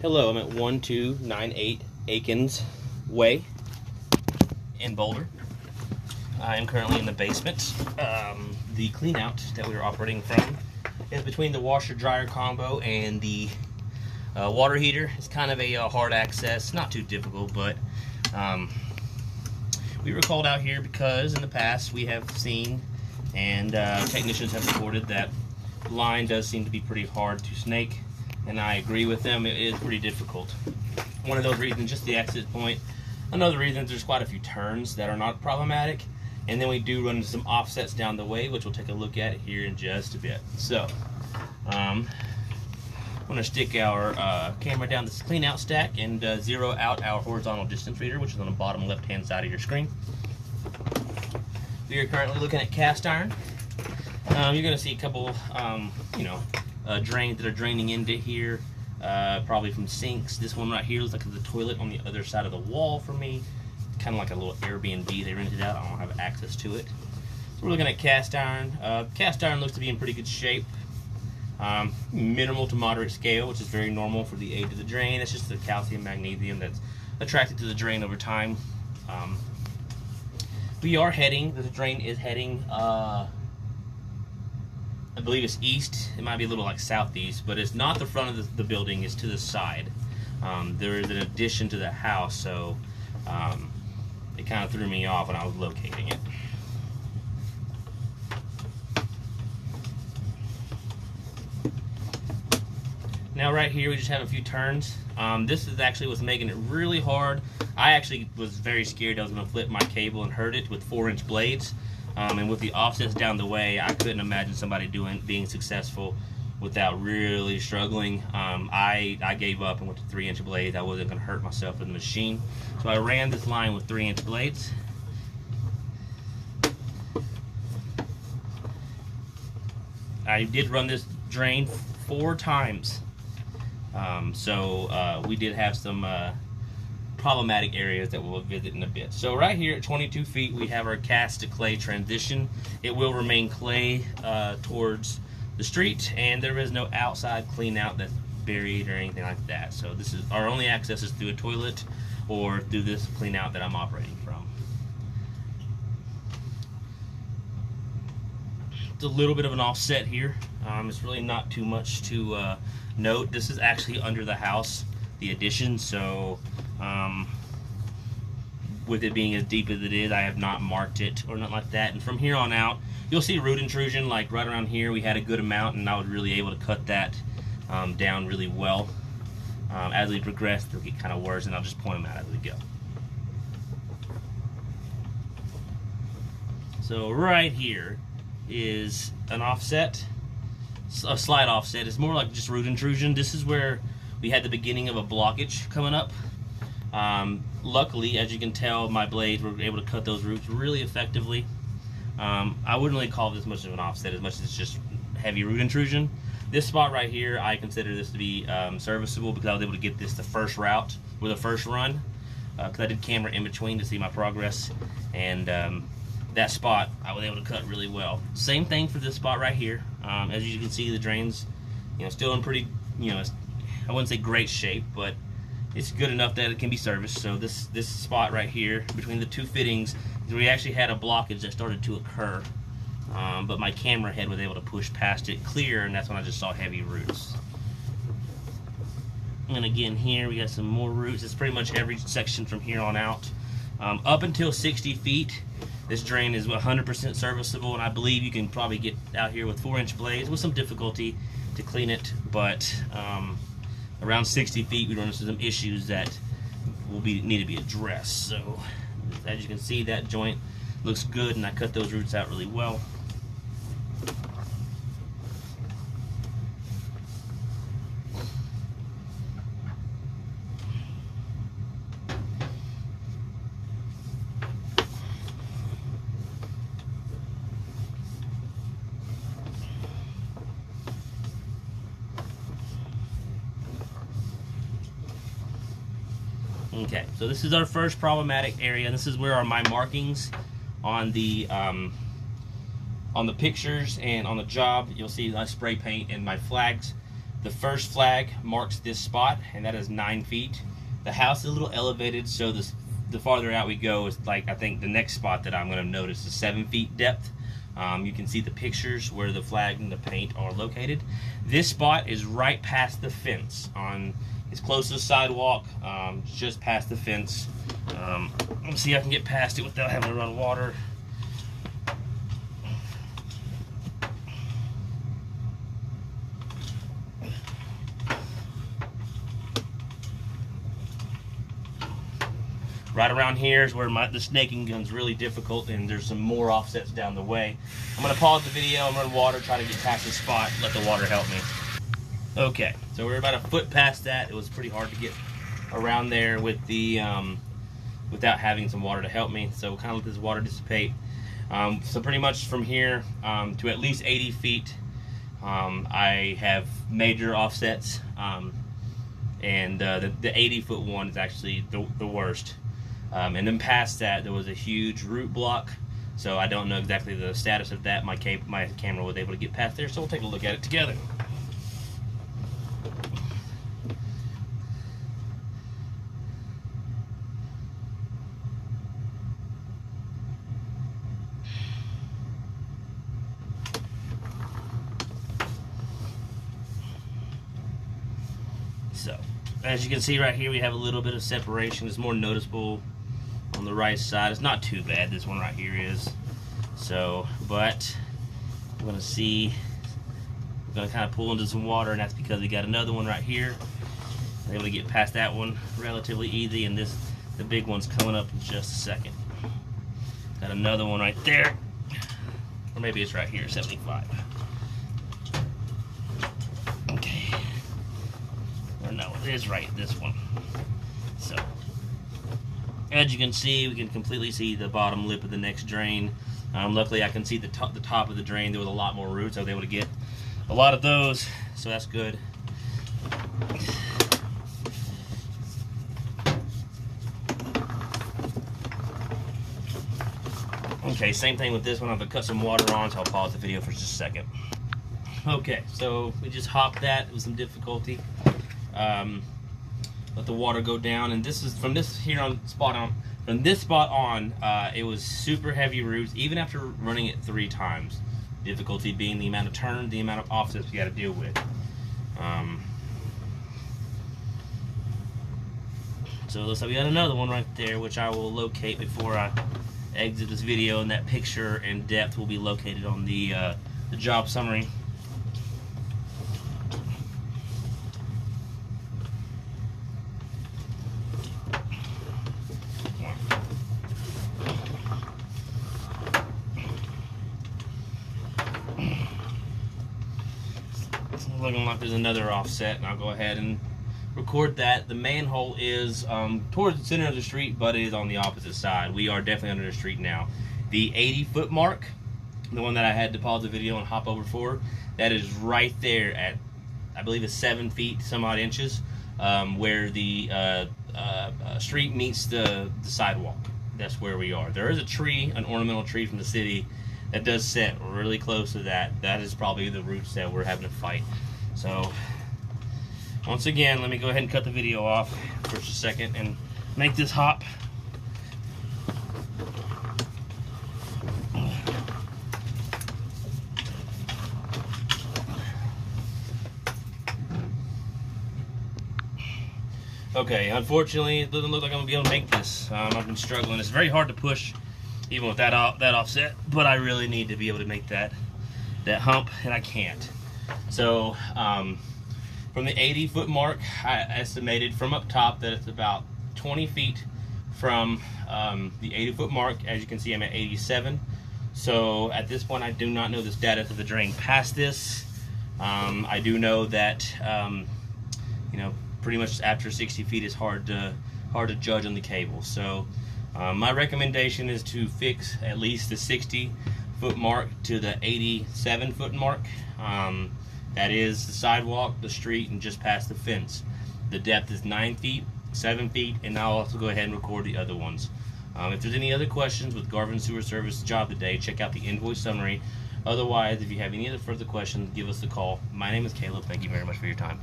Hello, I'm at 1298 Aikins Way in Boulder. I am currently in the basement. The clean out that we were operating from is between the washer dryer combo and the water heater. It's kind of a hard access, not too difficult, but we were called out here because in the past we have seen and technicians have reported that line does seem to be pretty hard to snake, and I agree with them. It is pretty difficult. One of those reasons, just the exit point. Another reason, there's quite a few turns that are not problematic, and then we do run into some offsets down the way, which we'll take a look at here in just a bit. So I'm going to stick our camera down this clean out stack and zero out our horizontal distance reader, which is on the bottom left hand side of your screen. We are currently looking at cast iron. You're going to see a couple drains that are draining into here, probably from sinks. This one right here looks like the toilet on the other side of the wall for me. Kind of like a little Airbnb they rented out. I don't have access to it. So we're looking at cast iron. Cast iron looks to be in pretty good shape. Minimal to moderate scale, which is very normal for the age of the drain. It's just the calcium magnesium that's attracted to the drain over time. The drain is heading, I believe it's east. It might be a little like southeast, but it's not the front of the building, it's to the side. There is an addition to the house, so it kind of threw me off when I was locating it. Now right here we just have a few turns. This is actually what's making it really hard. I actually was very scared I was going to flip my cable and hurt it with 4-inch blades. And with the offsets down the way, I couldn't imagine somebody being successful without really struggling. I gave up and went to 3-inch blades. I wasn't going to hurt myself with the machine. So I ran this line with 3-inch blades. I did run this drain 4 times. We did have some problematic areas that we'll visit in a bit. So right here at 22 feet, we have our cast to clay transition. It will remain clay towards the street, and there is no outside clean out that's buried or anything like that. So this is our only access is through a toilet or through this clean out that I'm operating from. It's a little bit of an offset here. It's really not too much to note. This is actually under the house, the addition, so with it being as deep as it is, I have not marked it or nothing like that. And from here on out, you'll see root intrusion. Like right around here, we had a good amount, and I was really able to cut that down really well. As we progress, they'll get kind of worse, and I'll just point them out as we go. So right here is an offset, a slight offset. It's more like just root intrusion. This is where we had the beginning of a blockage coming up. Luckily, as you can tell, my blades were able to cut those roots really effectively. I wouldn't really call this much of an offset as much as it's just heavy root intrusion. This spot right here, I consider this to be serviceable because I was able to get this the first route with a first run, because I did camera in between to see my progress, and that spot I was able to cut really well. Same thing for this spot right here. As you can see, the drain's still in pretty, I wouldn't say great shape, but it's good enough that it can be serviced. So this spot right here between the 2 fittings, we actually had a blockage that started to occur, but my camera head was able to push past it clear, and that's when I just saw heavy roots. And again here we got some more roots. It's pretty much every section from here on out. Up until 60 feet, this drain is 100% serviceable, and I believe you can probably get out here with 4-inch blades with some difficulty to clean it, but around 60 feet we run into some issues that will need to be addressed. So as you can see, that joint looks good, and I cut those roots out really well. Okay, so this is our first problematic area, and this is where my markings on the pictures and on the job. You'll see my spray paint and my flags The first flag marks this spot, and that is 9 feet. The house is a little elevated, so the farther out we go is like, I think the next spot that I'm going to notice is 7 feet depth. You can see the pictures where the flag and the paint are located. This spot is right past the fence. It's close to the sidewalk, just past the fence. Let's see if I can get past it without having to run water. Right around here is where the snaking gun's really difficult, and there's some more offsets down the way. I'm going to pause the video and run water, try to get past the spot, let the water help me. Okay, so we're about a foot past that. It was pretty hard to get around there with the without having some water to help me, so we'll kind of let this water dissipate. So pretty much from here to at least 80 feet, I have major offsets, and the 80-foot one is actually the worst. And then past that, there was a huge root block, so I don't know exactly the status of that. My camera was able to get past there, so we'll take a look at it together. So, as you can see right here, we have a little bit of separation. It's more noticeable on the right side. It's not too bad, this one right here is. So, but we're gonna see, we're gonna kind of pull into some water, and that's because we got another one right here. I'm able to get past that one relatively easy, and the big one's coming up in just a second. Got another one right there, or maybe it's right here, 75. Okay, or no, it is right, this one. So, as you can see, we can completely see the bottom lip of the next drain. Luckily, I can see the top of the drain. There was a lot more roots. I was able to get a lot of those, so that's good. Okay, same thing with this one. I'm going to cut some water on, so I'll pause the video for just a second. Okay, so we just hopped that with some difficulty. Let the water go down, and this is from this spot on, it was super heavy roots, even after running it 3 times. Difficulty being the amount of turn, the amount of offsets we got to deal with. So it looks like we got another one right there, which I will locate before I exit this video, and that picture and depth will be located on the job summary. Looking like there's another offset, and I'll go ahead and record that. The manhole is towards the center of the street, but it is on the opposite side. We are definitely under the street now. The 80-foot mark, the one that I had to pause the video and hop over for, that is right there at, I believe it's 7 feet some odd inches, where the street meets the sidewalk. That's where we are. There is a tree, an ornamental tree from the city, that does set really close to that. That is probably the roots that we're having to fight. So, once again, let me go ahead and cut the video off for just a second and make this hop. Okay, unfortunately, it doesn't look like I'm gonna be able to make this. I've been struggling. It's very hard to push, even with that offset, but I really need to be able to make that hump, and I can't. So, from the 80-foot mark, I estimated from up top that it's about 20 feet from the 80-foot mark. As you can see, I'm at 87. So at this point, I do not know the status of the drain past this. I do know that, you know, pretty much after 60 feet is hard to judge on the cable. So my recommendation is to fix at least the 60-foot mark to the 87-foot mark. That is the sidewalk, the street, and just past the fence. The depth is 9 feet, 7 feet, and I'll also go ahead and record the other ones. If there's any other questions with Garvin Sewer Service job today, check out the invoice summary Otherwise, if you have any other further questions, give us a call. My name is Caleb. Thank you very much for your time.